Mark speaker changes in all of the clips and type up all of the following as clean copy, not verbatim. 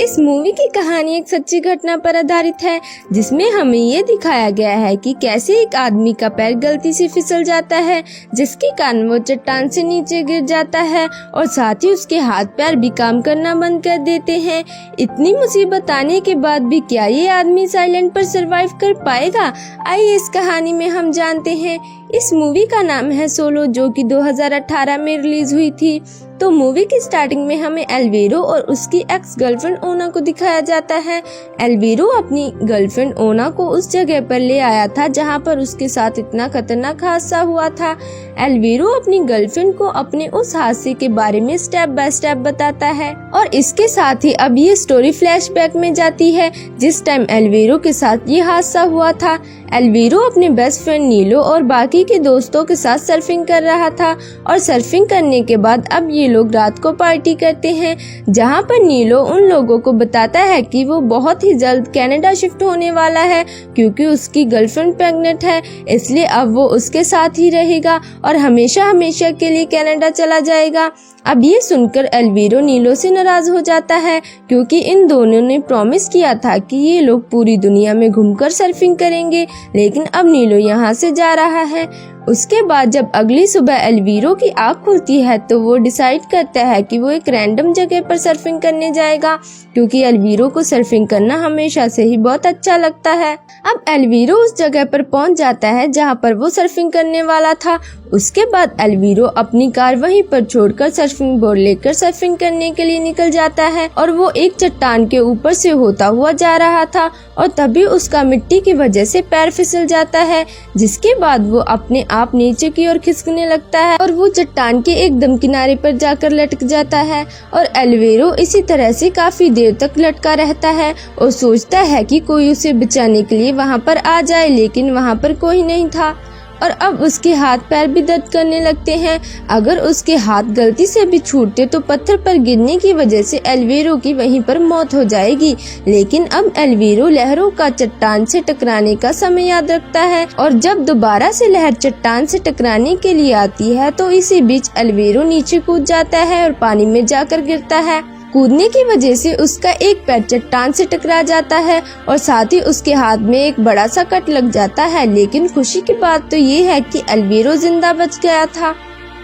Speaker 1: इस मूवी की कहानी एक सच्ची घटना पर आधारित है, जिसमें हमें ये दिखाया गया है कि कैसे एक आदमी का पैर गलती से फिसल जाता है, जिसके कारण वो चट्टान से नीचे गिर जाता है और साथ ही उसके हाथ पैर भी काम करना बंद कर देते हैं। इतनी मुसीबत आने के बाद भी क्या ये आदमी इस आइलैंड पर सरवाइव कर पाएगा? आइए इस कहानी में हम जानते हैं। इस मूवी का नाम है सोलो, जो कि 2018 में रिलीज हुई थी। तो मूवी की स्टार्टिंग में हमें एल्वेरो और उसकी एक्स गर्लफ्रेंड ओना को दिखाया जाता है। एल्वेरो अपनी गर्लफ्रेंड ओना को उस जगह पर ले आया था जहां पर उसके साथ इतना खतरनाक हादसा हुआ था। एल्वेरो अपनी गर्लफ्रेंड को अपने उस हादसे के बारे में स्टेप बाय स्टेप बताता है और इसके साथ ही अब ये स्टोरी फ्लैशबैक में जाती है, जिस टाइम एल्वेरो के साथ ये हादसा हुआ था। एल्वेरो अपने बेस्ट फ्रेंड नीलो और बाकी के दोस्तों के साथ सर्फिंग कर रहा था और सर्फिंग करने के बाद अब ये लोग रात को पार्टी करते हैं, जहां पर नीलो उन लोगों को बताता है कि वो बहुत ही जल्द कनाडा शिफ्ट होने वाला है, क्योंकि उसकी गर्लफ्रेंड प्रेग्नेंट है, इसलिए अब वो उसके साथ ही रहेगा और हमेशा हमेशा के लिए कनाडा चला जाएगा। अब ये सुनकर एल्वेरो नीलो से नाराज हो जाता है, क्योंकि इन दोनों ने प्रॉमिस किया था कि ये लोग पूरी दुनिया में घूमकर सर्फिंग करेंगे, लेकिन अब नीलो यहाँ से जा रहा है। उसके बाद जब अगली सुबह एल्वेरो की आँख खुलती है तो वो डिसाइड करता है कि वो एक रैंडम जगह पर सर्फिंग करने जाएगा, क्योंकि एल्वेरो को सर्फिंग करना हमेशा से ही बहुत अच्छा लगता है। अब एल्वेरो उस जगह पर पहुंच जाता है जहां पर वो सर्फिंग करने वाला था। उसके बाद एल्वेरो अपनी कार वहीं पर छोड़कर सर्फिंग बोर्ड लेकर सर्फिंग करने के लिए निकल जाता है और वो एक चट्टान के ऊपर से होता हुआ जा रहा था और तभी उसका मिट्टी की वजह से पैर फिसल जाता है, जिसके बाद वो अपने आप नीचे की ओर खिसकने लगता है और वो चट्टान के एकदम किनारे पर जाकर लटक जाता है। और एल्वेरो इसी तरह से काफी देर तक लटका रहता है और सोचता है कि कोई उसे बचाने के लिए वहाँ पर आ जाए, लेकिन वहाँ पर कोई नहीं था और अब उसके हाथ पैर भी दर्द करने लगते हैं। अगर उसके हाथ गलती से भी छूटते तो पत्थर पर गिरने की वजह से एल्वेरो की वहीं पर मौत हो जाएगी, लेकिन अब एल्वेरो लहरों का चट्टान से टकराने का समय याद रखता है और जब दोबारा से लहर चट्टान से टकराने के लिए आती है तो इसी बीच एल्वेरो नीचे कूद जाता है और पानी में जाकर गिरता है। कूदने की वजह से उसका एक पैर चट्टान से टकरा जाता है और साथ ही उसके हाथ में एक बड़ा सा कट लग जाता है, लेकिन खुशी की बात तो ये है कि एल्वेरो जिंदा बच गया था।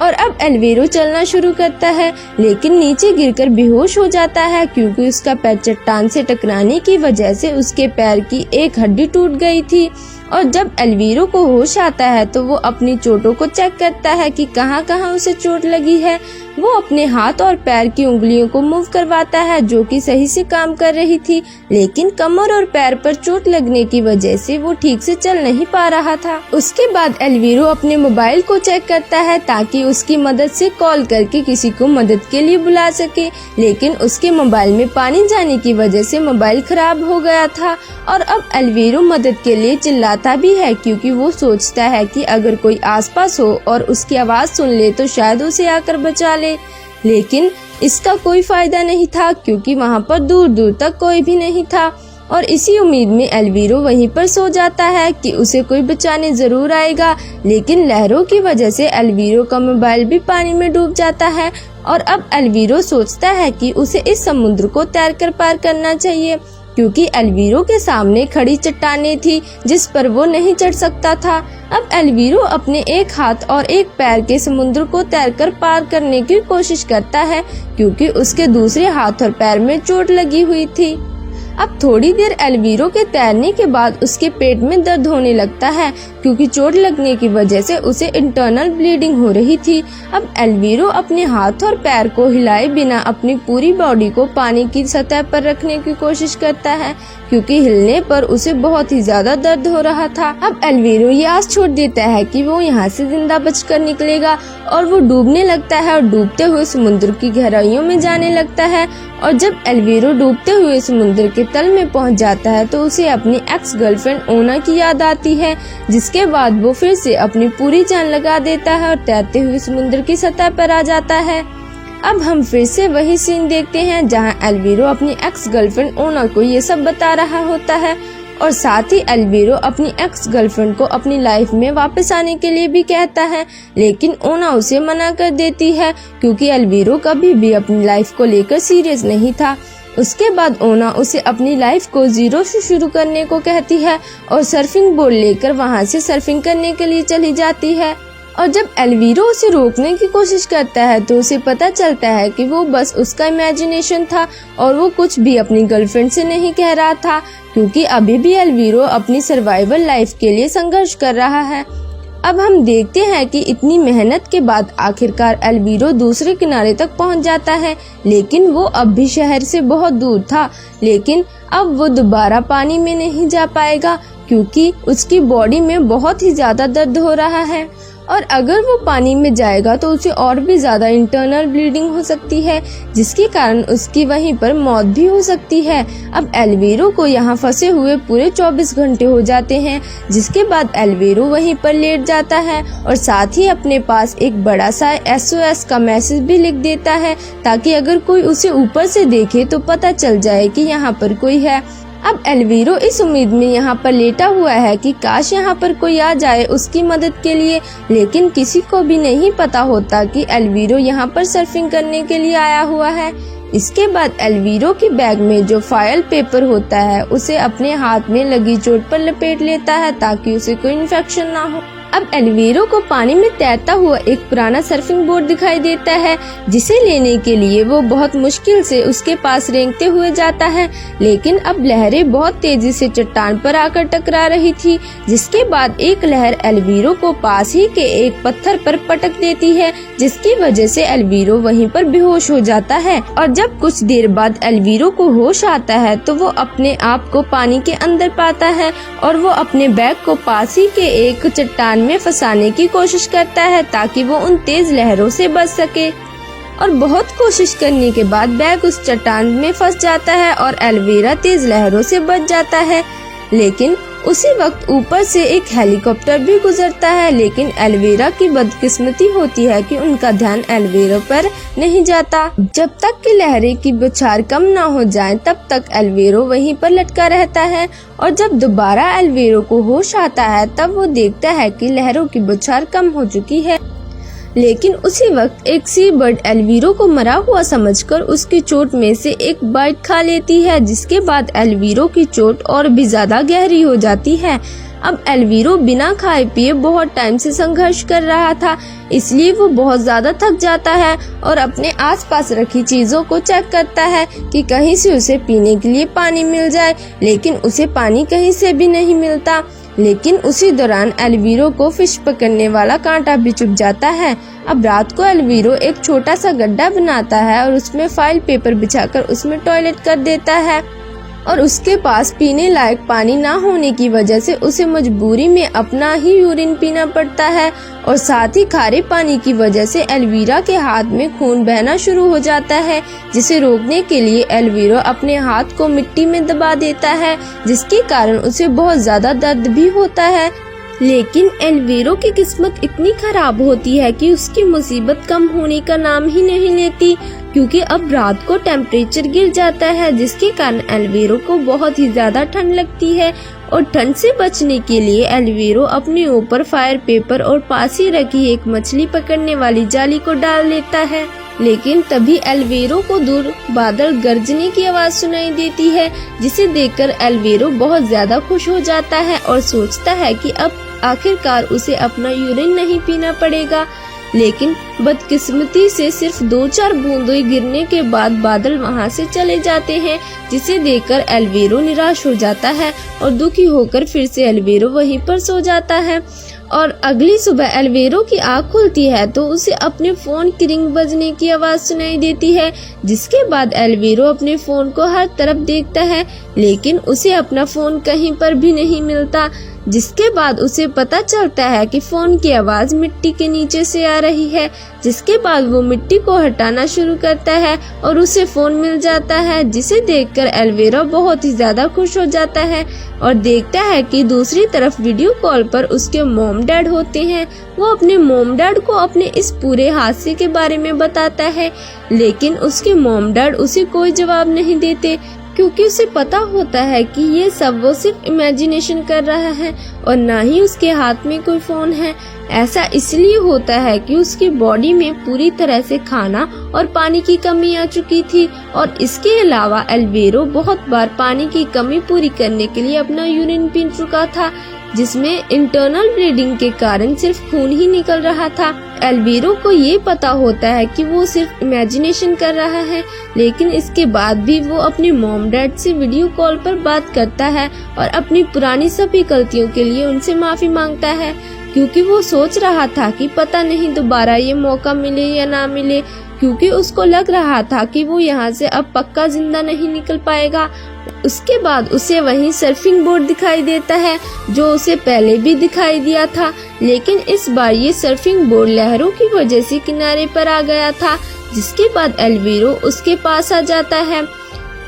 Speaker 1: और अब एल्वेरो चलना शुरू करता है, लेकिन नीचे गिरकर बेहोश हो जाता है, क्योंकि उसका पैर चट्टान से टकराने की वजह से उसके पैर की एक हड्डी टूट गई थी। और जब एल्वेरो को होश आता है तो वो अपनी चोटों को चेक करता है कि कहाँ कहाँ उसे चोट लगी है। वो अपने हाथ और पैर की उंगलियों को मूव करवाता है, जो कि सही से काम कर रही थी, लेकिन कमर और पैर पर चोट लगने की वजह से वो ठीक से चल नहीं पा रहा था। उसके बाद एल्वेरो अपने मोबाइल को चेक करता है ताकि उसकी मदद से कॉल करके किसी को मदद के लिए बुला सके, लेकिन उसके मोबाइल में पानी जाने की वजह से मोबाइल खराब हो गया था। और अब एल्वेरो मदद के लिए चिल्लाता भी है, क्योंकि वो सोचता है कि अगर कोई आसपास हो और उसकी आवाज सुन ले तो शायद उसे आकर बचा ले, लेकिन इसका कोई फायदा नहीं था, क्योंकि वहाँ पर दूर दूर तक कोई भी नहीं था। और इसी उम्मीद में एल्वेरो वहीं पर सो जाता है कि उसे कोई बचाने जरूर आएगा, लेकिन लहरों की वजह से एल्वेरो का मोबाइल भी पानी में डूब जाता है। और अब एल्वेरो सोचता है कि उसे इस समुद्र को तैरकर पार करना चाहिए, क्योंकि एल्वेरो के सामने खड़ी चट्टानें थी जिस पर वो नहीं चढ़ सकता था। अब एल्वेरो अपने एक हाथ और एक पैर के समुद्र को तैरकर पार करने की कोशिश करता है, क्योंकि उसके दूसरे हाथ और पैर में चोट लगी हुई थी। अब थोड़ी देर एल्वेरो के तैरने के बाद उसके पेट में दर्द होने लगता है, क्योंकि चोट लगने की वजह से उसे इंटरनल ब्लीडिंग हो रही थी। अब एल्वेरो अपने हाथ और पैर को हिलाए बिना अपनी पूरी बॉडी को पानी की सतह पर रखने की कोशिश करता है, क्योंकि हिलने पर उसे बहुत ही ज्यादा दर्द हो रहा था। अब एल्वेरो ये आस छोड़ देता है कि वो यहाँ से जिंदा बचकर निकलेगा और वो डूबने लगता है और डूबते हुए समुद्र की गहराइयों में जाने लगता है। और जब एल्वेरो डूबते हुए समुद्र के तल में पहुंच जाता है तो उसे अपनी एक्स गर्लफ्रेंड ओना की याद आती है, जिसके बाद वो फिर से अपनी पूरी जान लगा देता है और तैरते हुए समुद्र की सतह पर आ जाता है। अब हम फिर से वही सीन देखते हैं जहां एल्वेरो अपनी एक्स गर्लफ्रेंड ओना को ये सब बता रहा होता है और साथ ही एल्वेरो अपनी एक्स गर्लफ्रेंड को अपनी लाइफ में वापस आने के लिए भी कहता है, लेकिन ओना उसे मना कर देती है, क्योंकि एल्वेरो कभी भी अपनी लाइफ को लेकर सीरियस नहीं था। उसके बाद ओना उसे अपनी लाइफ को जीरो से शुरू करने को कहती है और सर्फिंग बोर्ड लेकर वहाँ से सर्फिंग करने के लिए चली जाती है। और जब एल्वीरो उसे रोकने की कोशिश करता है तो उसे पता चलता है कि वो बस उसका इमेजिनेशन था और वो कुछ भी अपनी गर्लफ्रेंड से नहीं कह रहा था, क्योंकि अभी भी एल्वीरो अपनी सर्वाइवल लाइफ के लिए संघर्ष कर रहा है। अब हम देखते हैं कि इतनी मेहनत के बाद आखिरकार एल्वीरो दूसरे किनारे तक पहुंच जाता है, लेकिन वो अब भी शहर से बहुत दूर था। लेकिन अब वो दोबारा पानी में नहीं जा पाएगा क्योंकि उसकी बॉडी में बहुत ही ज्यादा दर्द हो रहा है और अगर वो पानी में जाएगा तो उसे और भी ज्यादा इंटरनल ब्लीडिंग हो सकती है, जिसके कारण उसकी वहीं पर मौत भी हो सकती है। अब एल्वीरो को यहाँ फंसे हुए पूरे 24 घंटे हो जाते हैं, जिसके बाद एल्वीरो वहीं पर लेट जाता है और साथ ही अपने पास एक बड़ा सा SOS का मैसेज भी लिख देता है, ताकि अगर कोई उसे ऊपर से देखे तो पता चल जाए कि यहाँ पर कोई है। अब एल्वीरो इस उम्मीद में यहाँ पर लेटा हुआ है कि काश यहाँ पर कोई आ जाए उसकी मदद के लिए, लेकिन किसी को भी नहीं पता होता कि एल्वीरो यहाँ पर सर्फिंग करने के लिए आया हुआ है। इसके बाद एल्वीरो की बैग में जो फॉयल पेपर होता है उसे अपने हाथ में लगी चोट पर लपेट लेता है ताकि उसे कोई इन्फेक्शन ना हो। अब एल्वीरो को पानी में तैरता हुआ एक पुराना सर्फिंग बोर्ड दिखाई देता है, जिसे लेने के लिए वो बहुत मुश्किल से उसके पास रेंगते हुए जाता है, लेकिन अब लहरें बहुत तेजी से चट्टान पर आकर टकरा रही थी, जिसके बाद एक लहर एल्वीरो को पास ही के एक पत्थर पर पटक देती है, जिसकी वजह से एल्वीरो वहीं पर बेहोश हो जाता है। और जब कुछ देर बाद एल्वीरो को होश आता है तो वो अपने आप को पानी के अंदर पाता है और वो अपने बैग को पास ही के एक चट्टान में फंसाने की कोशिश करता है ताकि वो उन तेज लहरों से बच सके। और बहुत कोशिश करने के बाद बैग उस चट्टान में फंस जाता है और एल्वीरा तेज लहरों से बच जाता है। लेकिन उसी वक्त ऊपर से एक हेलीकॉप्टर भी गुजरता है, लेकिन एल्वीरा की बदकिस्मती होती है कि उनका ध्यान एल्वीरो पर नहीं जाता। जब तक कि लहरें की बौछार कम ना हो जाए तब तक एल्वीरो वहीं पर लटका रहता है और जब दोबारा एल्वीरो को होश आता है तब वो देखता है कि लहरों की बौछार कम हो चुकी है। लेकिन उसी वक्त एक सी बर्ड एल्वीरो को मरा हुआ समझकर उसकी चोट में से एक बाइट खा लेती है, जिसके बाद एल्वीरो की चोट और भी ज्यादा गहरी हो जाती है। अब एल्वीरो बिना खाए पिए बहुत टाइम से संघर्ष कर रहा था, इसलिए वो बहुत ज्यादा थक जाता है और अपने आसपास रखी चीजों को चेक करता है कि कहीं से उसे पीने के लिए पानी मिल जाए, लेकिन उसे पानी कहीं से भी नहीं मिलता। लेकिन उसी दौरान एल्वीरो को फिश पकड़ने वाला कांटा भी चुभ जाता है। अब रात को एल्वीरो एक छोटा सा गड्ढा बनाता है और उसमें फाइल पेपर बिछाकर उसमें टॉयलेट कर देता है और उसके पास पीने लायक पानी ना होने की वजह से उसे मजबूरी में अपना ही यूरिन पीना पड़ता है और साथ ही खारे पानी की वजह से एल्वीरा के हाथ में खून बहना शुरू हो जाता है, जिसे रोकने के लिए एल्वीरो अपने हाथ को मिट्टी में दबा देता है, जिसके कारण उसे बहुत ज्यादा दर्द भी होता है। लेकिन एल्वीरो की किस्मत इतनी खराब होती है कि उसकी मुसीबत कम होने का नाम ही नहीं लेती, क्योंकि अब रात को टेम्परेचर गिर जाता है, जिसके कारण एल्वीरो को बहुत ही ज्यादा ठंड लगती है और ठंड से बचने के लिए एल्वीरो अपने ऊपर फायर पेपर और पास ही रखी एक मछली पकड़ने वाली जाली को डाल लेता है। लेकिन तभी एल्वीरो को दूर बादल गरजने की आवाज सुनाई देती है, जिसे देखकर एल्वीरो बहुत ज्यादा खुश हो जाता है और सोचता है कि अब आखिरकार उसे अपना यूरिन नहीं पीना पड़ेगा। लेकिन बदकिस्मती से सिर्फ 2-4 बूंदें गिरने के बाद बादल वहां से चले जाते हैं, जिसे देखकर एल्वीरो निराश हो जाता है और दुखी होकर फिर से एल्वीरो वहीं पर सो जाता है। और अगली सुबह एल्वीरो की आँख खुलती है तो उसे अपने फोन की रिंग बजने की आवाज सुनाई देती है, जिसके बाद एल्वीरो अपने फोन को हर तरफ देखता है, लेकिन उसे अपना फोन कहीं पर भी नहीं मिलता, जिसके बाद उसे पता चलता है कि फोन की आवाज मिट्टी के नीचे से आ रही है। जिसके बाद वो मिट्टी को हटाना शुरू करता है और उसे फोन मिल जाता है, जिसे देखकर एल्वीरो बहुत ही ज्यादा खुश हो जाता है और देखता है कि दूसरी तरफ वीडियो कॉल पर उसके मॉम डैड होते हैं। वो अपने मॉम डैड को अपने इस पूरे हादसे के बारे में बताता है, लेकिन उसके मॉम डैड उसे कोई जवाब नहीं देते। क्योंकि उसे पता होता है कि ये सब वो सिर्फ इमेजिनेशन कर रहा है और ना ही उसके हाथ में कोई फोन है। ऐसा इसलिए होता है कि उसकी बॉडी में पूरी तरह से खाना और पानी की कमी आ चुकी थी और इसके अलावा एल्वेरो बहुत बार पानी की कमी पूरी करने के लिए अपना यूरिन पी चुका था, जिसमें इंटरनल ब्लीडिंग के कारण सिर्फ खून ही निकल रहा था। एल्वेरो को ये पता होता है कि वो सिर्फ इमेजिनेशन कर रहा है, लेकिन इसके बाद भी वो अपने मॉम डैड से वीडियो कॉल पर बात करता है और अपनी पुरानी सभी गलतियों के लिए उनसे माफी मांगता है, क्योंकि वो सोच रहा था कि पता नहीं दोबारा ये मौका मिले या ना मिले, क्योंकि उसको लग रहा था कि वो यहाँ से अब पक्का जिंदा नहीं निकल पाएगा। उसके बाद उसे वहीं सर्फिंग बोर्ड दिखाई देता है जो उसे पहले भी दिखाई दिया था, लेकिन इस बार ये सर्फिंग बोर्ड लहरों की वजह से किनारे पर आ गया था। जिसके बाद एल्वेरो उसके पास आ जाता है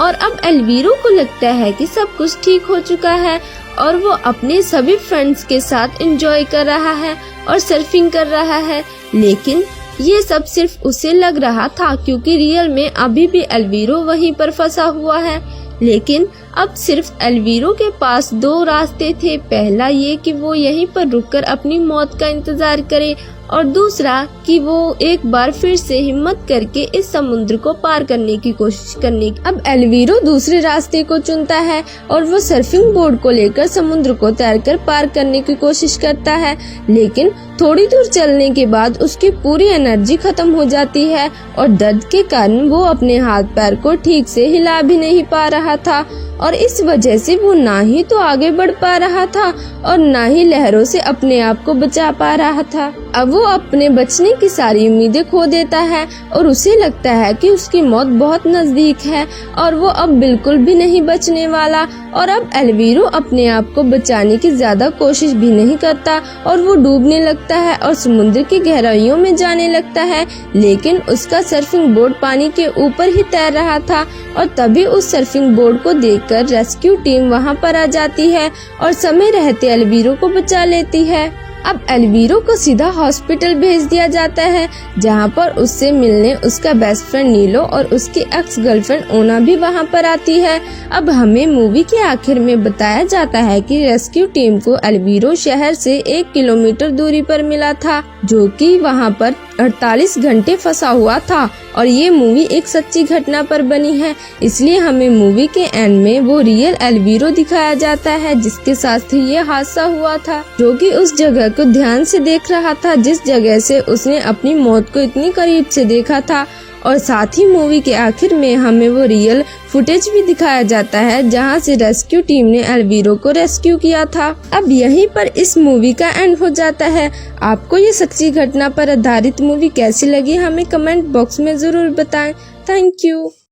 Speaker 1: और अब एल्वेरो को लगता है कि सब कुछ ठीक हो चुका है और वो अपने सभी फ्रेंड्स के साथ एंजॉय कर रहा है और सर्फिंग कर रहा है। लेकिन ये सब सिर्फ उसे लग रहा था, क्योंकि रियल में अभी भी एल्वेरो वहीं पर फंसा हुआ है। लेकिन अब सिर्फ एल्वेरो के पास दो रास्ते थे। पहला ये कि वो यहीं पर रुककर अपनी मौत का इंतजार करे और दूसरा कि वो एक बार फिर से हिम्मत करके इस समुद्र को पार करने की कोशिश करने की। अब एल्वेरो दूसरे रास्ते को चुनता है और वो सर्फिंग बोर्ड को लेकर समुद्र को तैरकर पार करने की कोशिश करता है, लेकिन थोड़ी दूर चलने के बाद उसकी पूरी एनर्जी खत्म हो जाती है और दर्द के कारण वो अपने हाथ पैर को ठीक से हिला भी नहीं पा रहा था और इस वजह से वो ना ही तो आगे बढ़ पा रहा था और ना ही लहरों से अपने आप को बचा पा रहा था। अब वो अपने बचने की सारी उम्मीदें खो देता है और उसे लगता है कि उसकी मौत बहुत नजदीक है और वो अब बिल्कुल भी नहीं बचने वाला। और अब एल्वेरो अपने आप को बचाने की ज्यादा कोशिश भी नहीं करता और वो डूबने लगता है और समुद्र की गहराइयों में जाने लगता है, लेकिन उसका सर्फिंग बोर्ड पानी के ऊपर ही तैर रहा था और तभी उस सर्फिंग बोर्ड को देखकर रेस्क्यू टीम वहां पर आ जाती है और समय रहते एल्वेरो को बचा लेती है। अब एल्वेरो को सीधा हॉस्पिटल भेज दिया जाता है, जहां पर उससे मिलने उसका बेस्ट फ्रेंड नीलो और उसकी एक्स गर्लफ्रेंड ओना भी वहां पर आती है। अब हमें मूवी के आखिर में बताया जाता है कि रेस्क्यू टीम को एल्वेरो शहर से 1 किलोमीटर दूरी पर मिला था, जो कि वहां पर 48 घंटे फंसा हुआ था और ये मूवी एक सच्ची घटना पर बनी है, इसलिए हमें मूवी के एंड में वो रियल एल्वेरो दिखाया जाता है जिसके साथ ये हादसा हुआ था, जो कि उस जगह को ध्यान से देख रहा था जिस जगह से उसने अपनी मौत को इतनी करीब से देखा था। और साथ ही मूवी के आखिर में हमें वो रियल फुटेज भी दिखाया जाता है जहां से रेस्क्यू टीम ने एल्वेरो को रेस्क्यू किया था। अब यहीं पर इस मूवी का एंड हो जाता है। आपको ये सच्ची घटना पर आधारित मूवी कैसी लगी हमें कमेंट बॉक्स में जरूर बताएं। Thank you.